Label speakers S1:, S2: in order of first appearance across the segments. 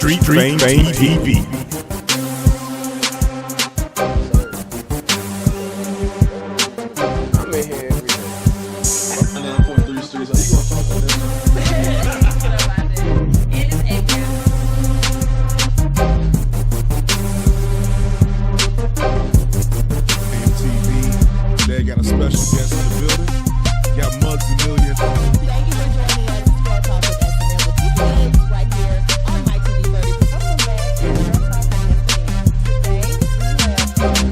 S1: STREETFAME TV.
S2: I'm in here every day. 9.3 streets. Are you gonna fuck with this?
S1: TV. They got a special guest in the building. Got Muggs a Million.
S3: Thank you for joining us for Talk with SNL with Keith Williams right here on My TV 30. Welcome back to Girl Talk with SNL. Today we have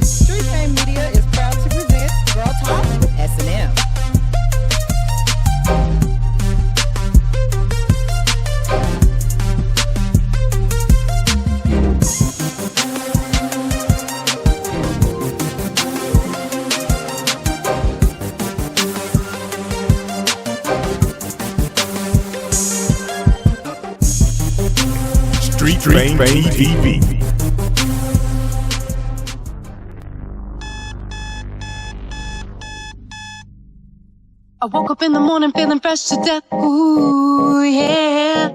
S3: StreetFame Media is proud to present Girl Talk with SNL.
S1: STREETFAME TV.
S4: I woke up in the morning feeling fresh to death, ooh, yeah.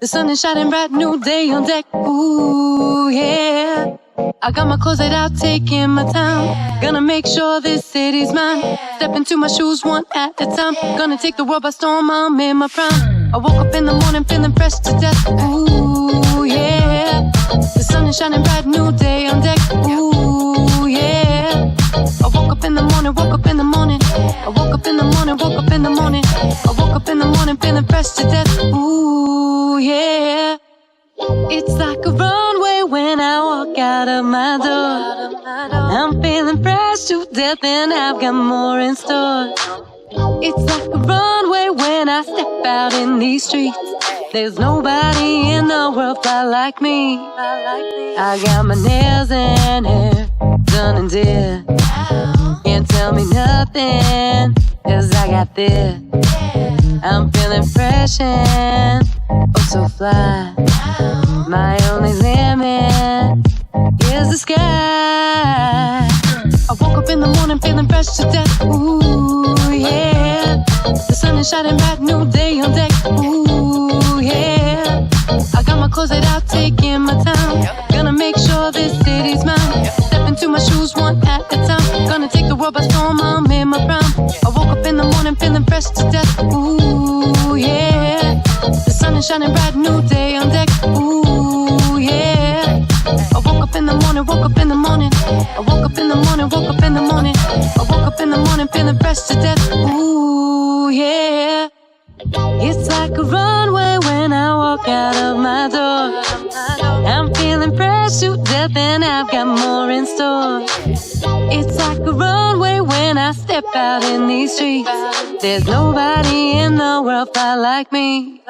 S4: The sun is shining bright, new day on deck, ooh, yeah. I got my clothes laid out, taking my time. Gonna make sure this city's mine. Step into my shoes one at a time. Gonna take the world by storm, I'm in my prime. I woke up in the morning feeling fresh to death, ooh, yeah. The sun is shining bright, new day on deck, ooh, yeah. I woke up in the morning, woke up in the morning. I woke up in the morning, woke up in the morning. I woke up in the morning feeling fresh to death, ooh, yeah. It's like a runway when I walk out of my door. I'm feeling fresh to death and I've got more in store. It's like a runway when I step out in these streets. There's nobody in the world fly like me. I got my nails and hair done and did. Can't tell me nothing, 'cause I got this. I'm feeling fresh and oh so fly. My only limit is the sky. I woke up in the morning feeling fresh to death, ooh, yeah. The sun is shining bright, new day on deck, ooh, yeah. I got my clothes laid out, taking my time. Gonna make sure this city's mine. Step into my shoes one at a time. Gonna take the world by storm, I'm in my prime. I woke up in the morning feeling fresh to death, ooh, yeah. The sun is shining bright, new day on deck, ooh, yeah. I woke up in the morning, woke up in the morning. I woke up in the morning, woke up in the morning. I woke up in the morning feeling fresh to death, ooh, yeah. It's like a runway when I walk out of my door. I'm feeling fresh to death and I've got more in store. It's like a runway when I step out in these streets. There's nobody in the world fly like me.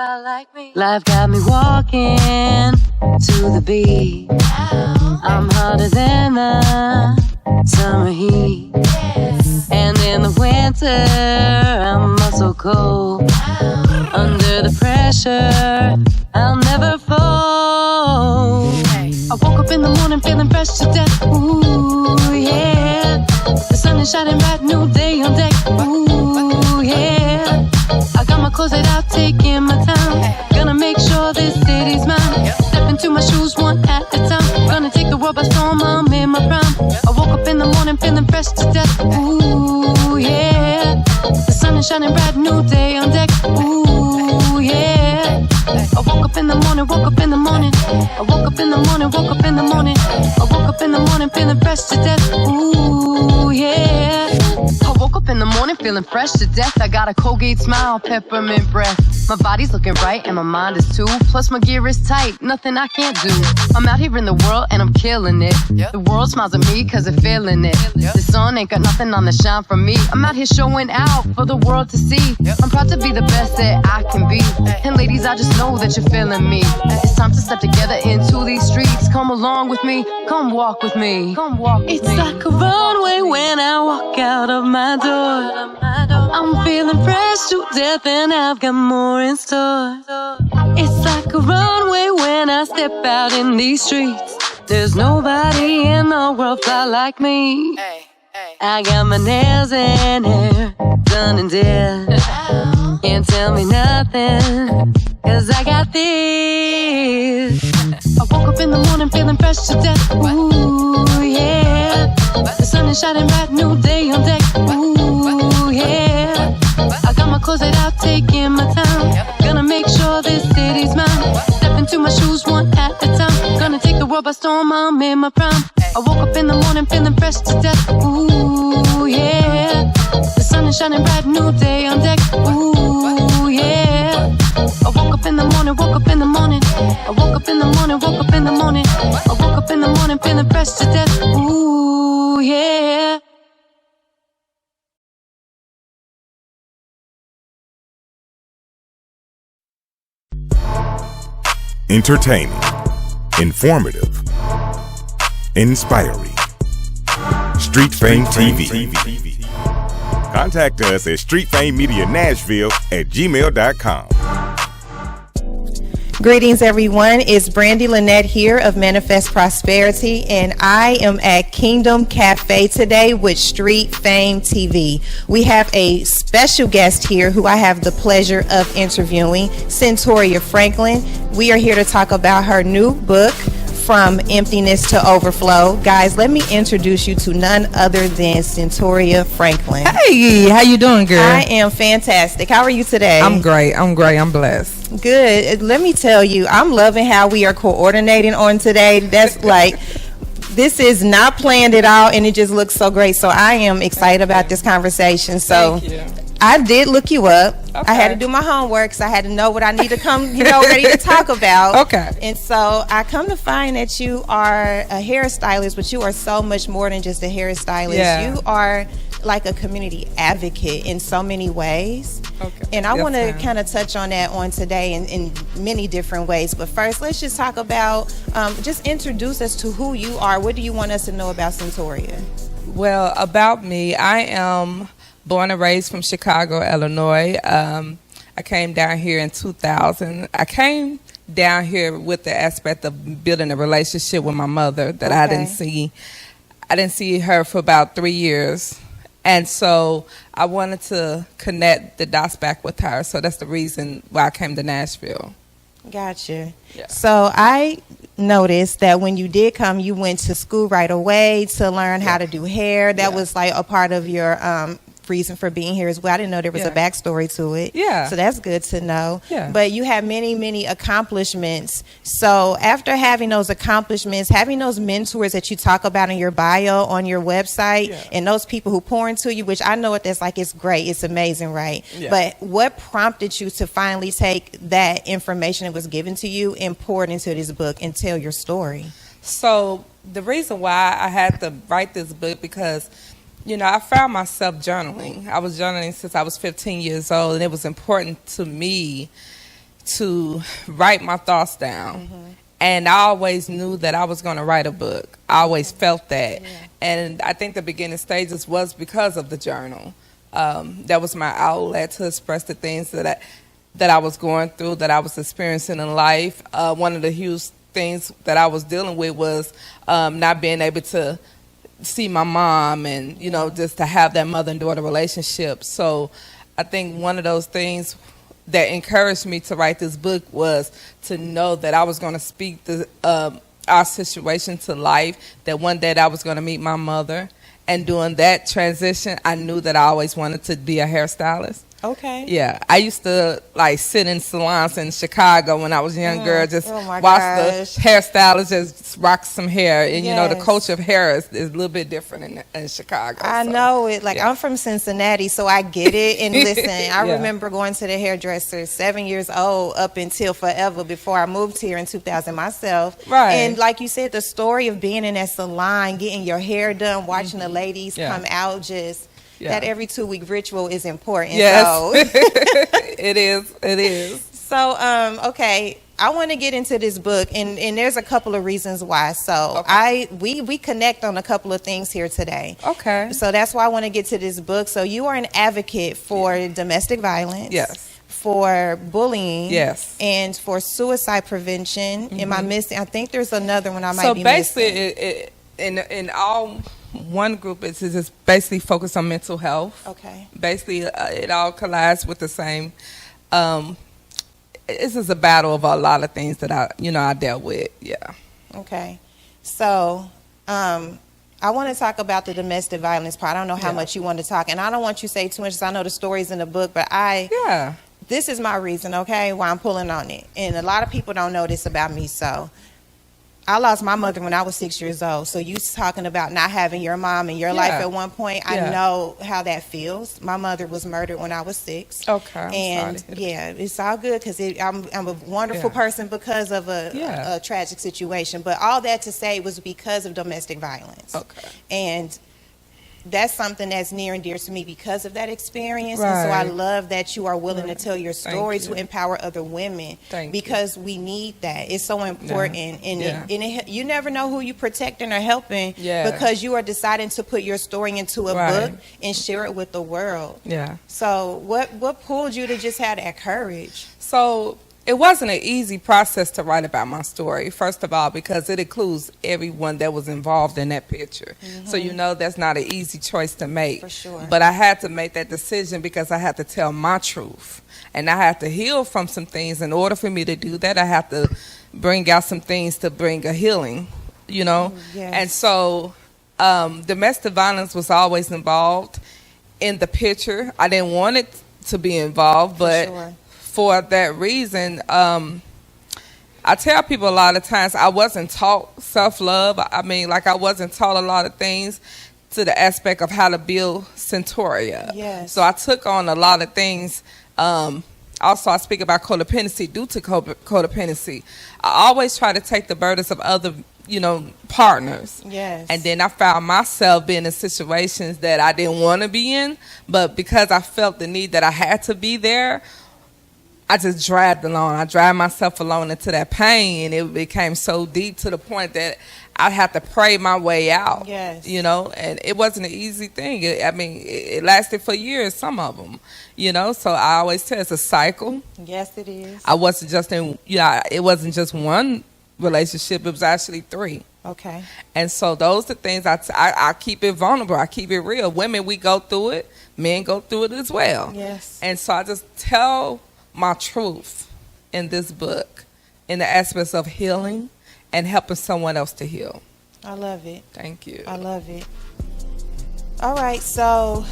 S4: Life got me walking to the beat. I'm hotter than the summer heat. And in the winter I'm so cold. Under the pressure I'll never fold. I woke up in the morning feeling fresh to death, ooh, yeah. The sun is shining bright, new day on deck, ooh, yeah. I got my clothes laid out, taking my time. Gonna make sure this city's mine. Step into my shoes one at a time. Gonna take the world by storm, I'm in my prime. I woke up in the morning feeling fresh to death, ooh, yeah. The sun is shining bright, new day on deck, ooh, yeah. I woke up in the morning, woke up in the morning. I woke up in the morning, woke up in the morning. I woke up in the morning feeling fresh to death, ooh, yeah. I woke up in the morning feeling fresh to death. I got a Colgate smile, peppermint breath. My body's looking right and my mind is too. Plus my gear is tight, nothing I can't do. I'm out here in the world and I'm killing it. The world smiles at me 'cause they're feeling it. The sun ain't got nothing on the shine from me. I'm out here showing out for the world to see. I'm proud to be the best that I can be. And ladies, I just know that you're feeling me. It's time to step together into these streets. Come along with me, come walk with me. It's like a runway when I walk out of my door. I'm feeling fresh to death and I've got more in store. It's like a runway when I step out in these streets. There's nobody in the world fly like me. I got my nails and hair done and did. Can't tell me nothing, 'cause I got this. up in the morning feeling fresh to death. Ooh, yeah. The sun is shining bright, new day on deck. Ooh, yeah. I got my closet out, taking my time. Gonna make sure this city's mine. Step into my shoes one at a time. Gonna take the world by storm, I'm in my prime. I woke up in the morning feeling fresh to death. Ooh, yeah. The sun is shining bright, new day on deck. Ooh, yeah. I woke up in the morning, woke up in the morning. I woke up in the morning, woke up in the morning. I woke up in the morning feeling fresh to death. Ooh, yeah.
S5: Entertaining, informative, inspiring. StreetFame TV. Contact us at StreetFameMediaNashville@gmail.com.
S6: Greetings, everyone. It's Brandy Lynette here of Manifest Prosperity, and I am at Kingdom Cafe today with StreetFame TV. We have a special guest here who I have the pleasure of interviewing, Centoria Franklin. We are here to talk about her new book, From Emptiness to Overflow. Guys, let me introduce you to none other than Centoria Franklin.
S7: Hey, how you doing, girl?
S6: I am fantastic. How are you today?
S7: I'm great. I'm blessed.
S6: Good. Let me tell you, I'm loving how we are coordinating on today. That's like, this is not planned at all, and it just looks so great. So I am excited about this conversation. So
S7: Thank you.
S6: I did look you up.
S7: Okay.
S6: I had to do my homework, so I had to know what I need to come, ready to talk about.
S7: Okay.
S6: And so I come to find that you are a hairstylist, but you are so much more than just a hairstylist.
S7: Yeah.
S6: You are like a community advocate in so many ways.
S7: Okay.
S6: And I
S7: Yes,
S6: want to
S7: ma'am.
S6: kind of touch on that on today in many different ways. But first, let's just talk about, just introduce us to who you are. What do you want us to know about Centoria?
S7: Well, about me, I am born and raised from Chicago, Illinois. I came down here in 2000. I came down here with the aspect of building a relationship with my mother that I didn't see. I didn't see her for about 3 years. And so I wanted to connect the dots back with her. So that's the reason why I came to Nashville.
S6: Gotcha.
S7: Yeah.
S6: So I noticed that when you did come, you went to school right away to learn how to do hair. That was like a part of your reason for being here as well. I didn't know there was a backstory to it.
S7: Yeah.
S6: So that's good to know.
S7: Yeah.
S6: But you have many, many accomplishments. So after having those accomplishments, having those mentors that you talk about in your bio on your website, and those people who pour into you, which I know what that's like, it's great, it's amazing, right?
S7: Yeah.
S6: But what prompted you to finally take that information that was given to you and pour it into this book and tell your story?
S7: So the reason why I had to write this book, because I found myself journaling. I was journaling since I was 15 years old, and it was important to me to write my thoughts down. Mm-hmm. And I always knew that I was going to write a book. I always felt that. Yeah. And I think the beginning stages was because of the journal. That was my outlet to express the things that I was going through, that I was experiencing in life. One of the huge things that I was dealing with was not being able to see my mom and, just to have that mother and daughter relationship. So I think one of those things that encouraged me to write this book was to know that I was going to speak our situation to life, that one day I was going to meet my mother. And doing that transition, I knew that I always wanted to be a hairstylist.
S6: Okay.
S7: Yeah, I used to sit in salons in Chicago when I was a young girl, just watch the hairstylists just rock some hair. And the culture of hair is a little bit different in Chicago.
S6: I know it. I'm from Cincinnati, so I get it. And listen, I remember going to the hairdresser 7 years old up until forever before I moved here in 2000 myself.
S7: Right.
S6: And like you said, the story of being in that salon, getting your hair done, watching the ladies come out, just that every 2-week ritual is important.
S7: Yes.
S6: So.
S7: It is.
S6: So, okay, I want to get into this book, and there's a couple of reasons why. So we connect on a couple of things here today. Okay. So that's why I want to get to this book. So you are an advocate for domestic violence. Yes. For bullying. Yes. And for suicide prevention. Mm-hmm. Am I missing? I think there's another one I might be missing. So
S7: basically, in all one group is just basically focused on mental health. Okay. Basically, it all collides with the same. This is a battle of a lot of things that I dealt with. Yeah.
S6: Okay. So, I want to talk about the domestic violence part. I don't know how much you want to talk, and I don't want you to say too much because I know the story's in the book, but this is my reason, okay, why I'm pulling on it. And a lot of people don't know this about me, so I lost my mother when I was 6 years old. So you talking about not having your mom in your life at one point. I know how that feels. My mother was murdered when I was 6.
S7: Okay.
S6: And it's all good because I'm a wonderful person because of a tragic situation. But all that to say was because of domestic violence. Okay. And that's something that's near and dear to me because of that experience. And so I love that you are willing to tell your story to empower other women because we need that. It's so important. And you never know who you're protecting or helping because you are deciding to put your story into a book and share it with the world. Yeah. So what pulled you to just have that courage?
S7: So it wasn't an easy process to write about my story, first of all, because it includes everyone that was involved in that picture. So you know that's not an easy choice to make. For sure. But I had to make that decision because I had to tell my truth. And I had to heal from some things. In order for me to do that, I had to bring out some things to bring a healing, you know. And so domestic violence was always involved in the picture. I didn't want it to be involved, but for that reason, I tell people a lot of times I wasn't taught self-love. I mean, like I wasn't taught a lot of things to the aspect of how to build Centauria. Yes. So I took on a lot of things. Also, I speak about codependency due to codependency. I always try to take the burdens of other, partners. Yes. And then I found myself being in situations that I didn't want to be in, but because I felt the need that I had to be there, I just dragged along. I dragged myself along into that pain, and it became so deep to the point that I had to pray my way out. Yes. And it wasn't an easy thing. It lasted for years, some of them, So I always tell it's a cycle. Yes, it is. I wasn't just it wasn't just one relationship. It was actually 3. Okay. And so those are things I keep it vulnerable. I keep it real. Women, we go through it. Men go through it as well. Yes. And so I just tell my truth in this book in the aspects of healing and helping someone else to heal.
S6: I love it.
S7: Thank you.
S6: I love it. All right, so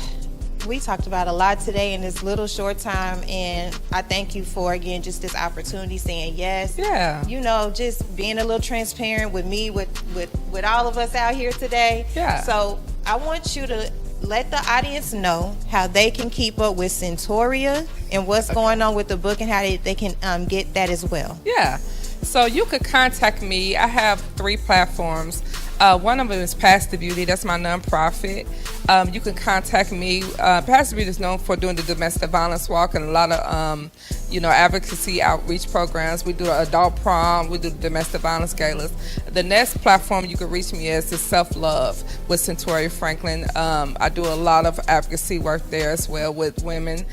S6: we talked about a lot today in this little short time, and I thank you for, again, just this opportunity, saying yes. Yeah. Just being a little transparent with me, with all of us out here today. Yeah. So I want you to let the audience know how they can keep up with Centauria and what's going on with the book and how they can get that as well.
S7: Yeah. So you could contact me. I have 3 platforms. One of them is Pastor Beauty. That's my nonprofit. You can contact me. Pastor Beauty is known for doing the domestic violence walk and a lot of, advocacy outreach programs. We do adult prom. We do domestic violence galas. The next platform you can reach me is Self-Love with Centauria Franklin. I do a lot of advocacy work there as well with women.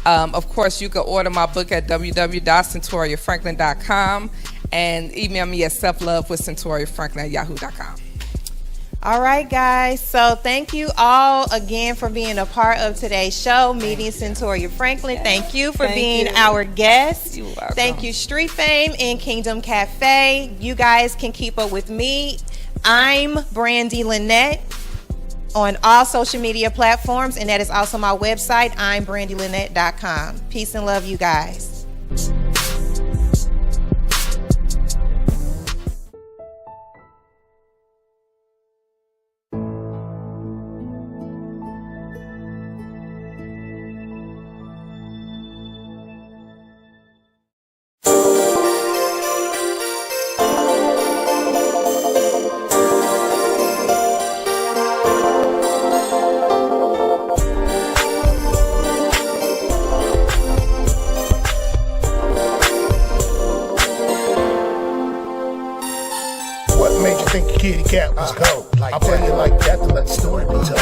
S7: Of course, you can order my book at www.centauriafranklin.com and email me at selflovewithcentauriafranklin@yahoo.com.
S6: All right, guys. So thank you all again for being a part of today's show, Meeting Centauria Franklin. Yes. Thank you for being our guest.
S7: You're welcome.
S6: Thank you, Street Fame and Kingdom Cafe. You guys can keep up with me. I'm Brandy Lynette on all social media platforms, and that is also my website, I'mBrandyLynette.com. Peace and love, you guys.
S8: Kitty cat was gold. I play it like that to let the story be told.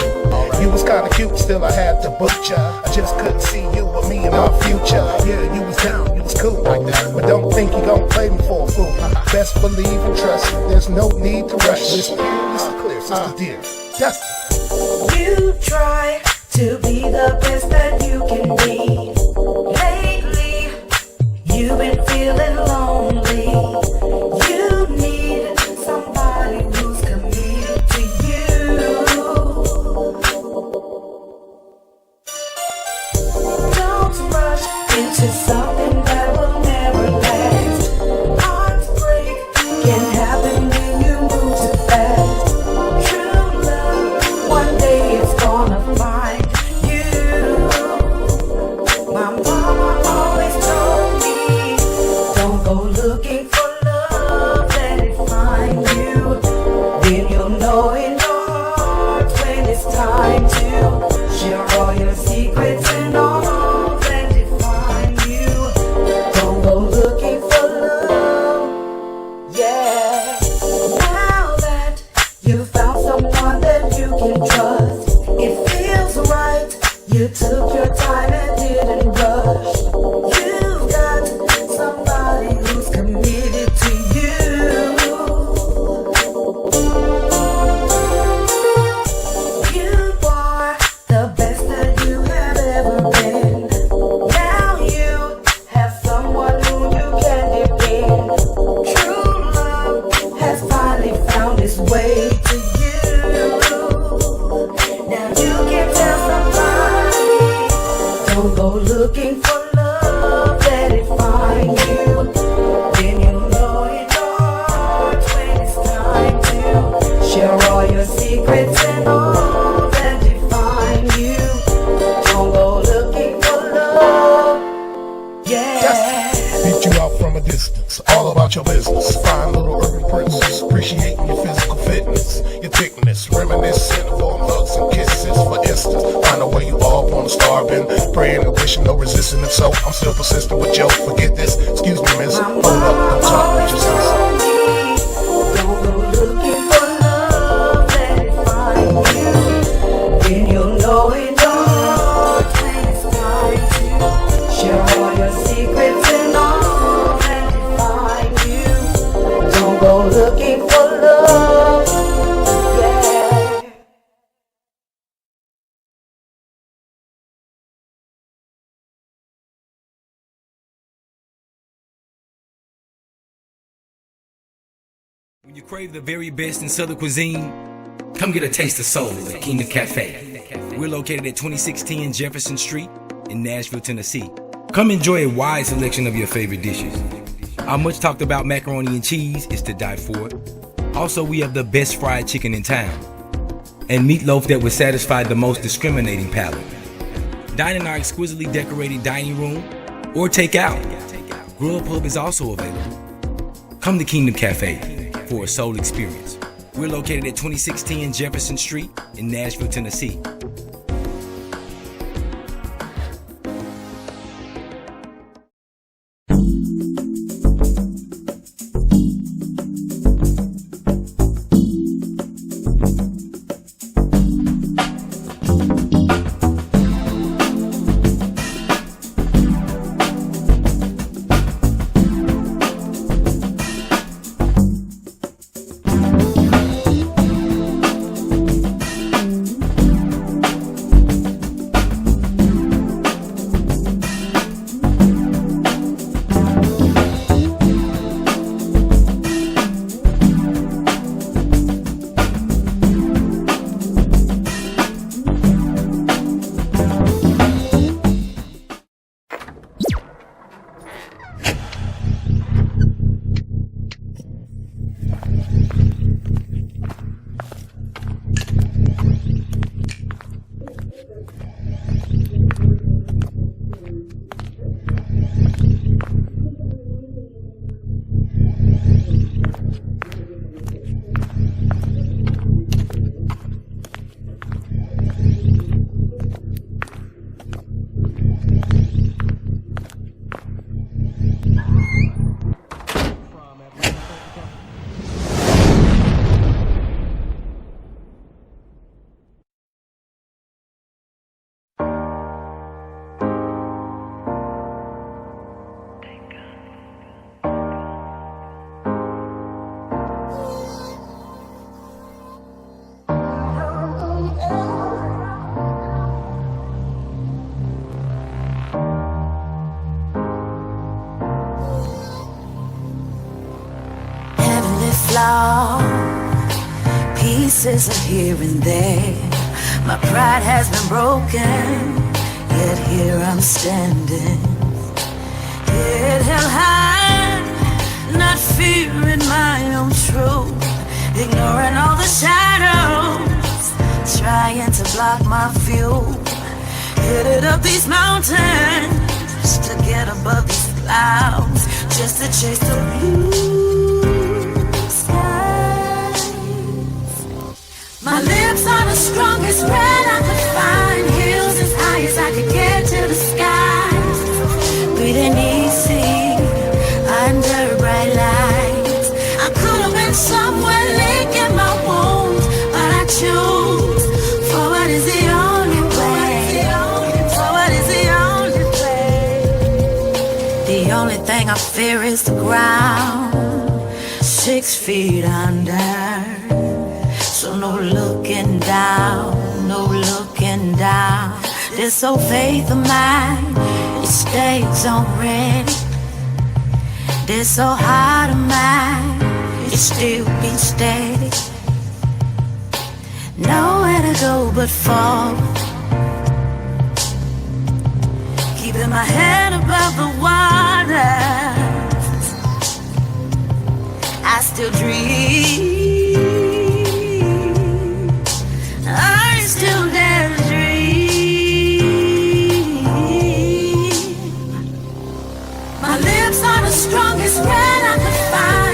S8: You was kinda cute, still I had to book ya. I just couldn't see you with me in my future. Yeah, you was down, you was cool, but don't think you gon' play me for a fool. Best believe and trust me, there's no need to rush this. Listen clear, sister dear. Dustin.
S9: You try to be the best that you can be. Lately, you've been feeling lonely. You need
S8: business. Fine little urban princess, appreciating your physical fitness, your thickness, reminiscent of warm hugs and kisses. For instance, find out where you all wanna start, been praying and wishing, no resisting. If so, I'm still persistent with Joe. Forget this, excuse me, miss. Hold up, don't talk, just listen.
S9: Don't go looking for love, let it find you. Then you'll know it all when it's time to share all your secrets and all, let it find you. Don't go looking for love, yeah.
S10: When you crave the very best in Southern cuisine, come get a taste of soul at Kingdom Cafe. We're located at 2610 Jefferson Street in Nashville, Tennessee. Come enjoy a wide selection of your favorite dishes. Our much talked about macaroni and cheese is to die for. Also, we have the best fried chicken in town and meatloaf that will satisfy the most discriminating palate. Dine in our exquisitely decorated dining room or take out. Grill Pub is also available. Come to Kingdom Cafe for a soul experience. We're located at 2610 Jefferson Street in Nashville, Tennessee.
S9: Pieces are here and there. My pride has been broken, yet here I'm standing. Head held high, not fearing my own truth, ignoring all the shadows, trying to block my view. Headed up these mountains to get above these clouds, just to chase the blue skies. My lips are the strongest red I could find, hills as high as I could get to the skies. Breathing easy under bright lights. I could have been somewhere licking my wounds, but I choose forward is the only way. Forward is the only way. The only thing I fear is the ground, 6 feet under. So no looking down, no looking down. This old faith of mine, it stays on ready. This old heart of mine, it still beats steady. Nowhere to go but forward, keeping my head above the water. I still dream, I still dare to dream. My lips are the strongest red I could find.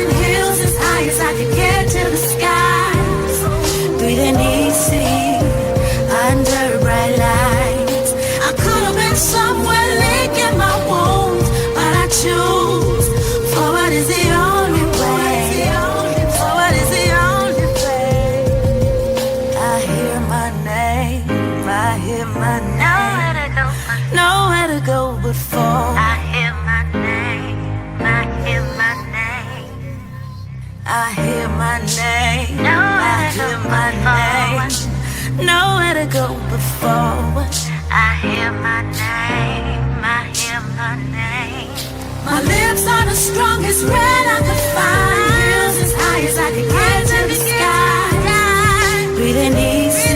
S9: I hear my name. I hear my name. Nowhere to go but forward. I hear my name. I hear my name. My lips are the strongest red I could find. Heels as high as I could get to the sky. Breathing easy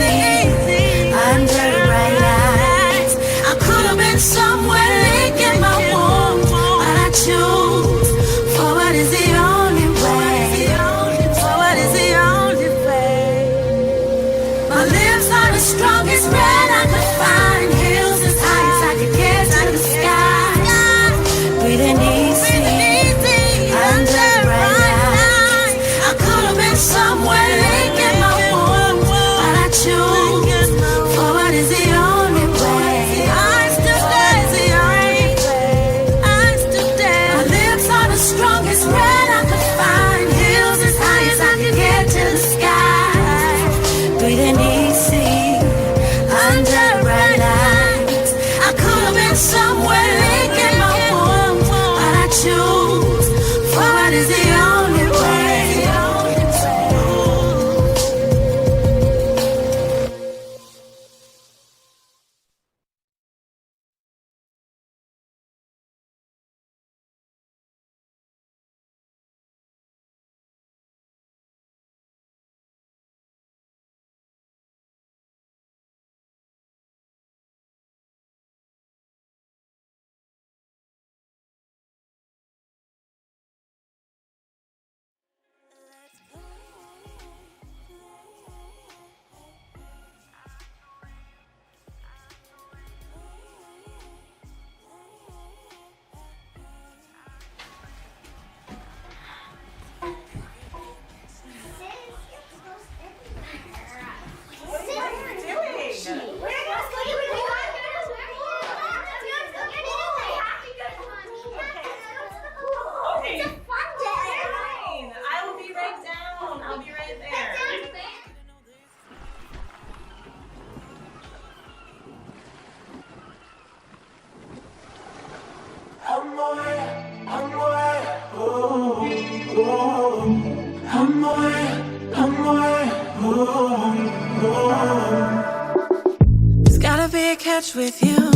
S9: under the bright lights. I could have been somewhere licking my wounds, but I choose forward is the only way. Forward is the only way. My lips are the strongest red I could find. Heels as high as I could get to the sky. Breathing easy under the bright lights. I could have been somewhere licking my wounds, but I choose forward is the only way. I still stay the only way. I still stay. My lips are the strongest red I could find. Heels as high as I could get to the sky. Breathing easy under the bright lights. I could have been somewhere licking my wounds, but I choose forward is the only way. There's gotta be a catch with you,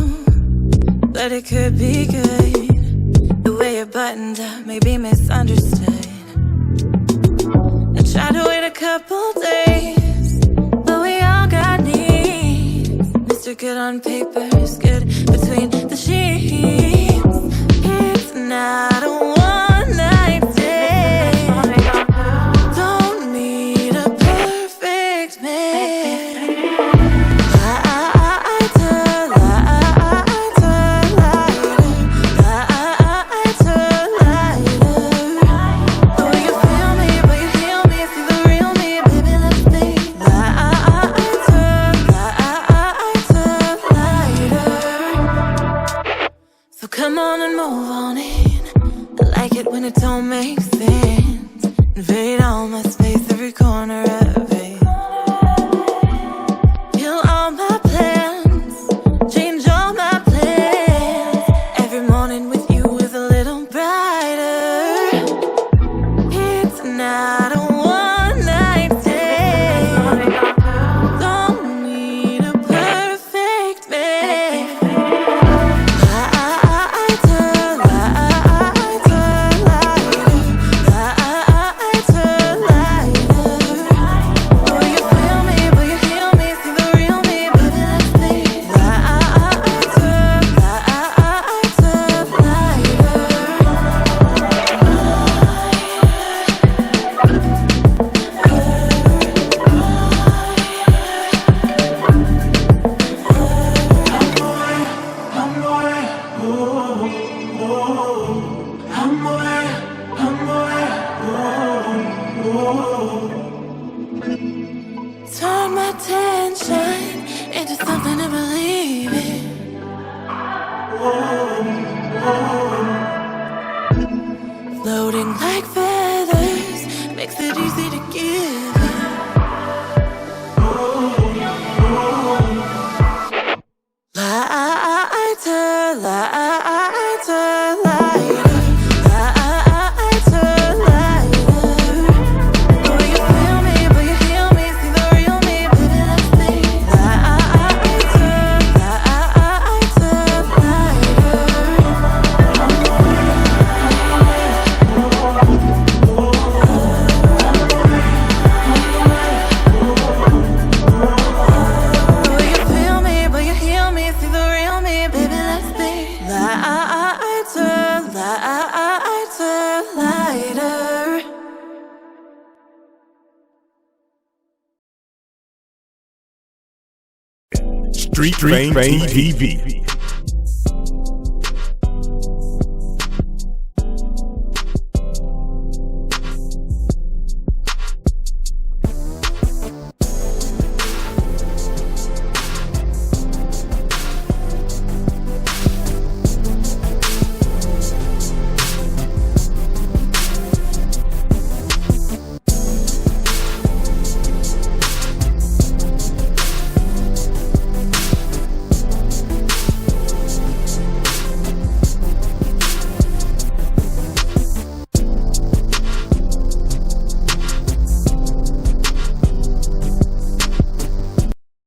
S9: but it could be good. The way you're buttoned up may be misunderstood. I tried to wait a couple days, but we all got needs. Mr. Good on paper is good between the sheets. It's not a one-night stand. Don't need a perfect man. Come on and move on in. I like it when it don't make sense. Invade all my space, every corner of it. Kill all my plans, change all my plans. Every morning with you is a little brighter. It's not a one-night stand. Don't need a perfect man. Turn my tension into something to believe in. Floating like feathers makes it easy to give in. Lighter, lighter, lighter, lighter, lighter.
S5: Street Fame TV.